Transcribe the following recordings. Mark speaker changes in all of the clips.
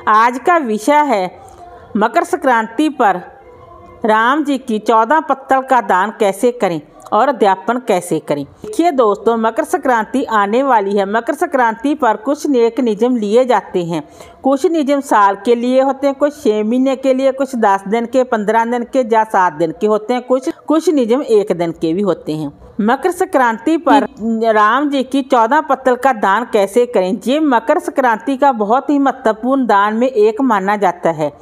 Speaker 1: आज का विषय है मकर संक्रांति पर राम जी की 14 पत्तल का दान कैसे करें और अध्यापन कैसे करें। देखिए दोस्तों, मकर संक्रांति आने वाली है। मकर संक्रांति पर कुछ नेक नियम लिए जाते हैं। कुछ नियम साल के लिए होते हैं, कुछ 6 महीने के लिए, कुछ 10 दिन के, 15 दिन के या 7 दिन के होते हैं, कुछ नियम 1 दिन के भी होते हैं। मकर संक्रांति पर राम जी की 14 पत्तल का दान कैसे करें। ये मकर संक्रांति का बहुत ही महत्वपूर्ण दान में एक माना जाता है।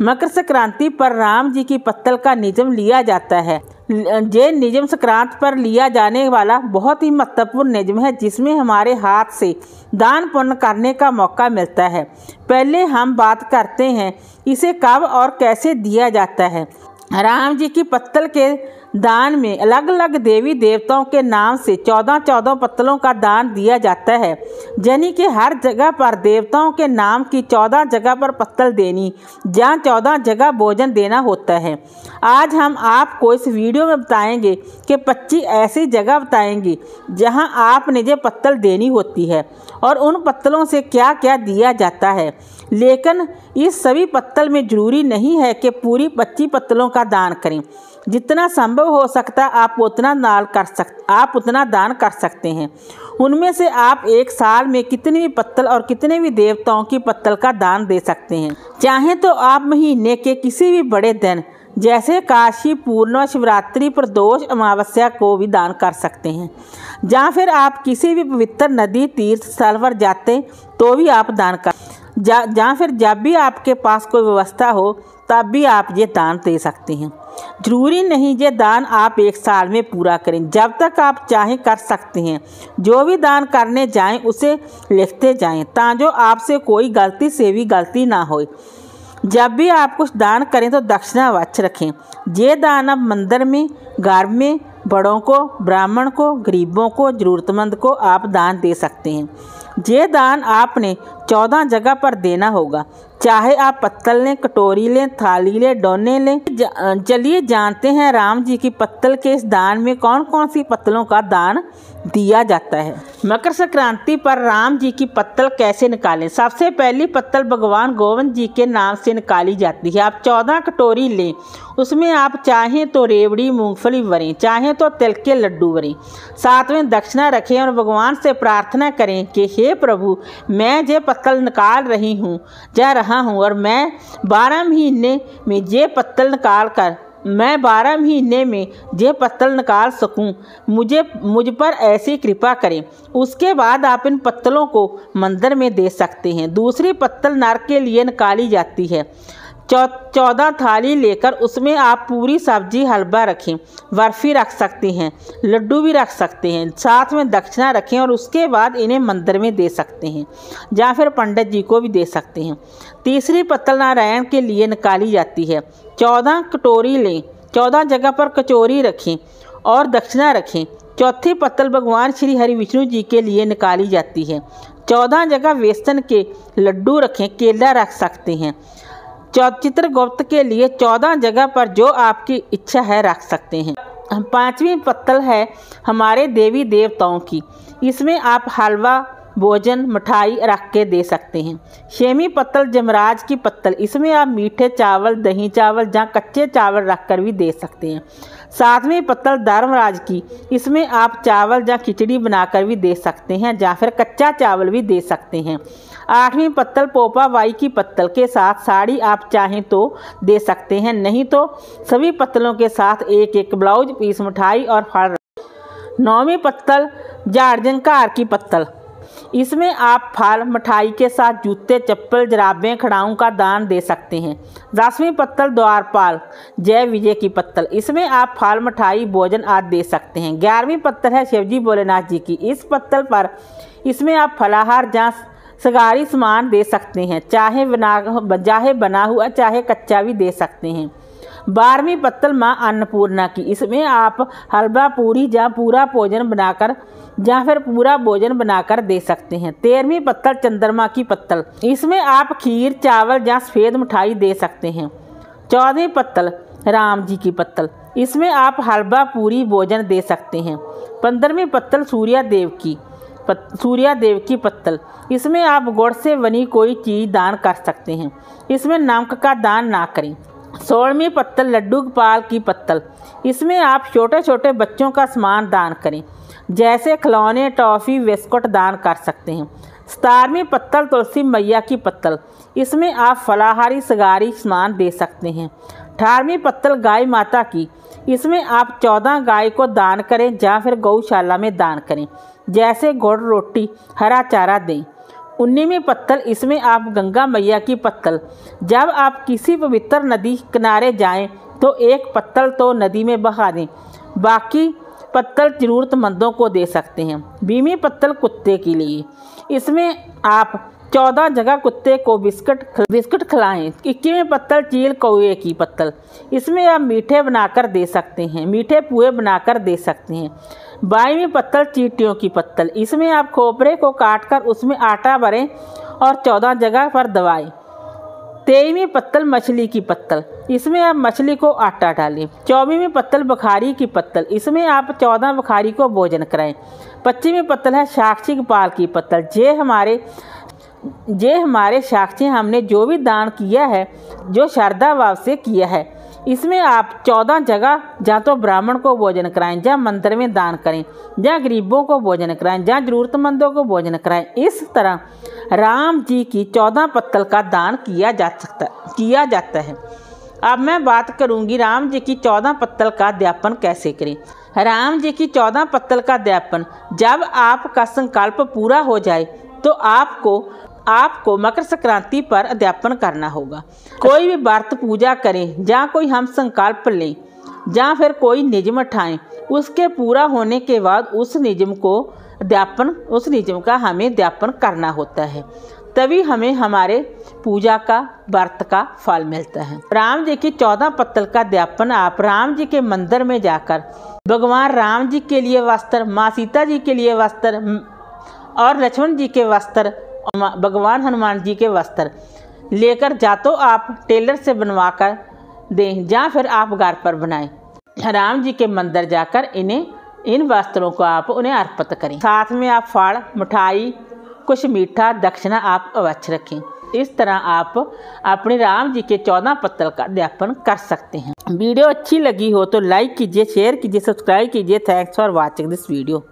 Speaker 1: मकर संक्रांति पर राम जी की पत्तल का नियम लिया जाता है। ये नियम संक्रांति पर लिया जाने वाला बहुत ही महत्वपूर्ण नियम है, जिसमें हमारे हाथ से दान पुण्य करने का मौका मिलता है। पहले हम बात करते हैं इसे कब और कैसे दिया जाता है। राम जी की पत्तल के दान में अलग अलग देवी देवताओं के नाम से 14 पत्तलों का दान दिया जाता है। यानी कि हर जगह पर देवताओं के नाम की 14 जगह पर पत्तल देनी, जहाँ 14 जगह भोजन देना होता है। आज हम आपको इस वीडियो में बताएंगे कि 25 ऐसी जगह बताएंगे जहाँ आपने ये पत्तल देनी होती है और उन पत्तलों से क्या क्या दिया जाता है। लेकिन इस सभी पत्तल में ज़रूरी नहीं है कि पूरी 25 पत्तलों का दान करें। जितना संभव हो सकता आप उतना दान कर सकते हैं। उनमें से आप एक साल में कितनी भी पत्तल और कितने भी देवताओं की पत्तल का दान दे सकते हैं। चाहे तो आप महीने के किसी भी बड़े दिन जैसे काशी पूर्णिमा, शिवरात्रि, प्रदोष, अमावस्या को भी दान कर सकते हैं। या फिर आप किसी भी पवित्र नदी तीर्थ स्थल पर जाते तो भी आप दान कर या फिर जब भी आपके पास कोई व्यवस्था हो तब भी आप ये दान दे सकते हैं। जरूरी नहीं ये दान आप एक साल में पूरा करें, जब तक आप चाहें कर सकते हैं। जो भी दान करने जाएं उसे लिखते जाएं ताकि आपसे कोई गलती से भी गलती ना हो। जब भी आप कुछ दान करें तो दक्षिणा अवश्य रखें। ये दान आप मंदिर में, घर में, बड़ों को, ब्राह्मण को, गरीबों को, ज़रूरतमंद को आप दान दे सकते हैं। ये दान आपने 14 जगह पर देना होगा। चाहे आप पत्तल लें, कटोरी लें, थाली लें, डोने लें। चलिए जानते हैं राम जी की पत्तल के इस दान में कौन कौन सी पत्तलों का दान दिया जाता है। मकर संक्रांति पर राम जी की पत्तल कैसे निकालें। सबसे पहली पत्तल भगवान गोविंद जी के नाम से निकाली जाती है। आप 14 कटोरी लें, उसमें आप चाहें तो रेवड़ी मूंगफली भरें, चाहें तो तिल के लड्डू भरें। साथ में दक्षिणा रखें और भगवान से प्रार्थना करें कि हे प्रभु, मैं ये पत्तल निकाल रही हूँ जा रहा हूँ और मैं 12 महीने में ये पत्तल निकाल सकूं। मुझ पर ऐसी कृपा करें। उसके बाद आप इन पत्तलों को मंदिर में दे सकते हैं। दूसरी पत्तल नर के लिए निकाली जाती है। 14 थाली लेकर उसमें आप पूरी सब्जी, हलवा रखें, बर्फ़ी रख सकते हैं, लड्डू भी रख सकते हैं। साथ में दक्षिणा रखें और उसके बाद इन्हें मंदिर में दे सकते हैं या फिर पंडित जी को भी दे सकते हैं। तीसरी पत्तल नारायण के लिए निकाली जाती है। 14 कटोरी लें, 14 जगह पर कचौरी रखें और दक्षिणा रखें। चौथी पत्तल भगवान श्री हरि विष्णु जी के लिए निकाली जाती है। 14 जगह बेसन के लड्डू रखें, केला रख सकते हैं। चित्रगुप्त के लिए 14 जगह पर जो आपकी इच्छा है रख सकते हैं। 5वीं पत्तल है हमारे देवी देवताओं की। इसमें आप हलवा, भोजन, मिठाई रख के दे सकते हैं। 6वीं पत्तल जमराज की पत्तल। इसमें आप मीठे चावल, दही चावल या कच्चे चावल रख कर भी दे सकते हैं। 7वीं पत्तल धर्मराज की। इसमें आप चावल या खिचड़ी बनाकर भी दे सकते हैं या फिर कच्चा चावल भी दे सकते हैं। 8वीं पत्तल पोपा बाई की पत्तल के साथ साड़ी आप चाहें तो दे सकते हैं, नहीं तो सभी पत्तलों के साथ एक एक ब्लाउज पीस, मिठाई और फल। 9वीं पत्तल जारजंकार की पत्तल। इसमें आप फल, मिठाई के साथ जूते, चप्पल, जराबें, खड़ाऊं का दान दे सकते हैं। 10वीं पत्तल द्वारपाल जय विजय की पत्तल। इसमें आप फल, मिठाई, भोजन आदि दे सकते हैं। 11वीं पत्तल है शिवजी भोलेनाथ जी की। इस पत्तल पर इसमें आप फलाहार या सगारी सामान दे सकते हैं, चाहे बना हुआ चाहे कच्चा भी दे सकते हैं। 12वीं पत्तल माँ अन्नपूर्णा की। इसमें आप हलवा, पूरी या पूरा भोजन बनाकर दे सकते हैं। 13वीं पत्तल चंद्रमा की पत्तल। इसमें आप खीर, चावल या सफ़ेद मिठाई दे सकते हैं। 14वीं पत्तल राम जी की पत्तल। इसमें आप हलवा, पूरी, भोजन दे सकते हैं। 15वीं पत्तल सूर्य देव की। सूर्या देव की पत्तल। इसमें आप गुड़ से बनी कोई चीज़ दान कर सकते हैं। इसमें नमक का दान ना करें। 16वीं पत्तल लड्डू गोपाल की पत्तल। इसमें आप छोटे छोटे बच्चों का सामान दान करें, जैसे खिलौने, टॉफ़ी, बिस्कुट दान कर सकते हैं। 17वीं पत्तल तुलसी मैया की पत्तल। इसमें आप फलाहारी सगारी सामान दे सकते हैं। 18वीं पत्तल गाय माता की। इसमें आप 14 गाय को दान करें या फिर गौशाला में दान करें, जैसे गुड़, रोटी, हरा चारा दें। 19वीं पत्तल, इसमें आप गंगा मैया की पत्तल। जब आप किसी पवित्र नदी किनारे जाएं तो एक पत्तल तो नदी में बहा दें, बाकी पत्तल ज़रूरतमंदों को दे सकते हैं। 20वीं पत्तल कुत्ते के लिए। इसमें आप 14 जगह कुत्ते को बिस्कुट खिलाएं। 21वीं पत्तल चील कौए की पत्तल। इसमें आप मीठे बनाकर दे सकते हैं, मीठे पुए बनाकर दे सकते हैं। 22वीं पत्तल चींटियों की पत्तल। इसमें आप खोपरे को काटकर उसमें आटा भरें और 14 जगह पर दबाएं। 23वीं पत्तल मछली की पत्तल। इसमें आप मछली को आटा डालें। 24वीं पत्तल बुखारी की पत्तल। इसमें आप 14 बुखारी को भोजन कराएं। 25वीं पत्तल है साक्षी गोपाल की पत्तल। ये हमारे साक्षी, हमने जो भी दान किया है, जो श्रद्धा भाव से किया है। इसमें आप 14 जगह या तो ब्राह्मण को भोजन कराएं, या मंदिर में दान करें, या गरीबों को भोजन कराएं, या ज़रूरतमंदों को भोजन कराएं। इस तरह राम जी की 14 पत्तल का दान किया जाता है। अब मैं बात करूंगी राम जी की 14 पत्तल का अध्यापन कैसे करें। राम जी की 14 पत्तल का अध्यापन, जब आपका संकल्प पूरा हो जाए तो आपको मकर संक्रांति पर अध्यापन करना होगा। कोई भी व्रत पूजा करें, या कोई हम संकल्प लें, या फिर कोई नियम उठाएं, उसके पूरा होने के बाद उस नियम का हमें अध्यापन करना होता है, तभी हमें हमारे पूजा का, व्रत का फल मिलता है। राम जी की 14 पत्तल का अध्यापन आप राम जी के मंदिर में जाकर भगवान राम जी के लिए वस्त्र, माँ सीता जी के लिए वस्त्र और लक्ष्मण जी के वस्त्र, भगवान हनुमान जी के वस्त्र लेकर जा तो आप टेलर से बनवा कर दें, या फिर आप घर पर बनाएं। राम जी के मंदिर जाकर इन वस्त्रों को आप उन्हें अर्पित करें। साथ में आप फल, मिठाई, कुछ मीठा, दक्षिणा आप अवश्य रखें। इस तरह आप अपने राम जी के 14 पत्तल का अध्यापन कर सकते हैं। वीडियो अच्छी लगी हो तो लाइक कीजिए, शेयर कीजिए, सब्सक्राइब कीजिए। Thanks for watching this video.